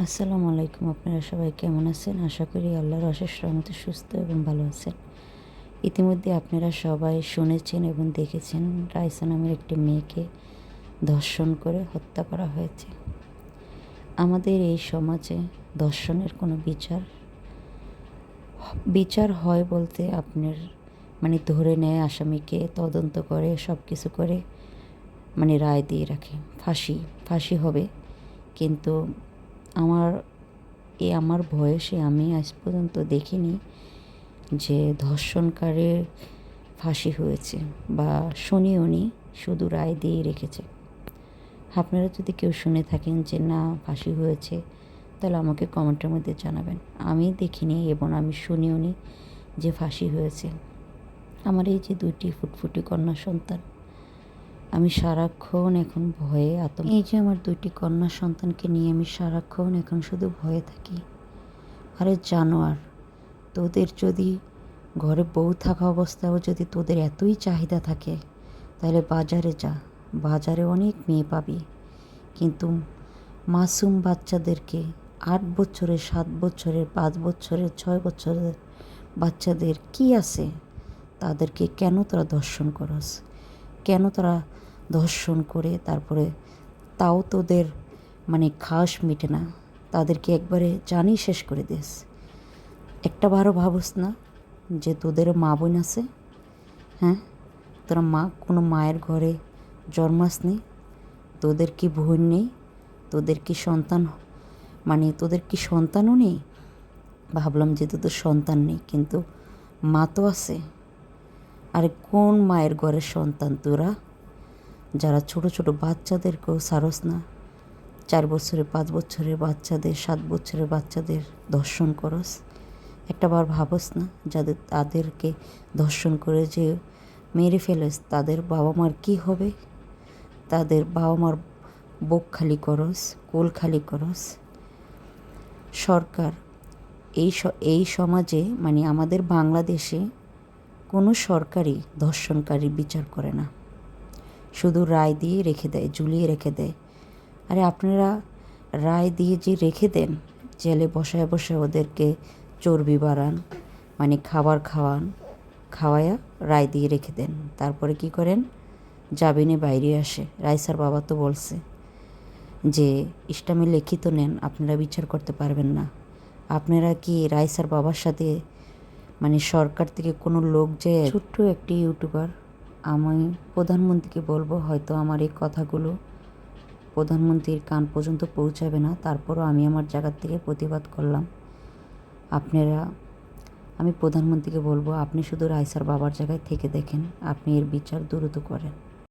আসসালামু আলাইকুম। আপনারা সবাই কেমন আছেন? আশা করি আল্লাহর অশেষ রহমতে সুস্থ এবং ভালো আছেন। ইতিমধ্যে আপনারা সবাই শুনেছেন এবং দেখেছেন রাইসা নামের একটি মেয়েকে ধর্ষণ করে হত্যা করা হয়েছে। আমাদের এই সমাজে ধর্ষণের কোনো বিচার হয় বলতে আপনার ধরে নেয় আসামিকে, তদন্ত করে সব কিছু করে রায় দিয়ে রাখে। ফাঁসি হবে। কিন্তু আমার আমার বয়সে আমি আজ পর্যন্ত দেখিনি যে ধর্ষণকারীর ফাঁসি হয়েছে বা শুনিওনি, শুধু রায় দিয়ে রেখেছে। আপনারা যদি কেউ শুনে থাকেন যে না ফাঁসি হয়েছে, তাহলে আমাকে কমেন্টের মধ্যে জানাবেন। আমি দেখিনি এবং আমি শুনিওনি যে ফাঁসি হয়েছে। আমার এই যে 2টি ফুটফুটি কন্যা সন্তান, আমি সারাক্ষণ এখন ভয়ে এই যে আমার 2টি কন্যা সন্তানকে নিয়ে আমি সারাক্ষণ এখন শুধু ভয়ে থাকি। আরে জানোয়ার, তোদের যদি ঘরে বউ থাকা অবস্থায়ও যদি তোদের এতই চাহিদা থাকে, তাহলে বাজারে যা, বাজারে অনেক মেয়ে পাবি। কিন্তু মাসুম বাচ্চাদেরকে 8 বছরের, 7 বছরের, 5 বছরের, 6 বছরের বাচ্চাদের কি আছে, তাদেরকে কেন তোরা ধর্ষণ করস? কেন তোরা ধর্ষণ করে তারপরে তাও তোদের খাস মিটে না, তাদেরকে একবারে জানি শেষ করে দিস? একটা বারও ভাবস না যে তোদেরও মা বোন আছে? হ্যাঁ, তোরা কোনো মায়ের ঘরে জন্মাসনি? তোদের কি বোন নেই? তোদের কি সন্তান তোদের কি সন্তানও নেই? ভাবলাম যে তোদের সন্তান নেই, কিন্তু মা তো আছে। আরে কোন মায়ের ঘরের সন্তান তোরা, যারা ছোট ছোট বাচ্চাদেরকেও সারস না? 4 বছরের, 5 বছরের বাচ্চাদের, 7 বছরের বাচ্চাদের ধর্ষণ করস? একটাবার ভাবস না তাদেরকে ধর্ষণ করে যে মেরে ফেলেস, তাদের বাবা মার কী হবে? তাদের বাবা মার বুক খালি করস, কোল খালি করস। সরকার এই সমাজে আমাদের বাংলাদেশে কোনো সরকারই ধর্ষণকারী বিচার করে না, শুধু রায় দিয়ে রেখে দেয়, ঝুলিয়ে রেখে দেয়। আরে আপনারা রায় দিয়ে যে রেখে দেন, জেলে বসায় বসায় ওদেরকে চর্বি বাড়ান, খাবার খাওয়ায়া রায় দিয়ে রেখে দেন। তারপরে কি করেন? জামিনে বাইরে আসে। রাইসার বাবা তো বলছে যে ইসলামে লিখিত নেন, আপনারা বিচার করতে পারবেন না। আপনারা কি রাইসার বাবার সাথে সরকার থেকে কোনো লোক, যে ছোট্ট একটি ইউটিউবার, আমি প্রধানমন্ত্রীকে বলবো, হয়তো আমার এই কথাগুলো প্রধানমন্ত্রীর কান পর্যন্ত পৌঁছাবে না, তারপরও আমি আমার জায়গার থেকে প্রতিবাদ করলাম। আমি প্রধানমন্ত্রীকে বলবো, আপনি শুধু রাইসার বাবার জায়গায় থেকে দেখেন, আপনি এর বিচার দ্রুত করেন।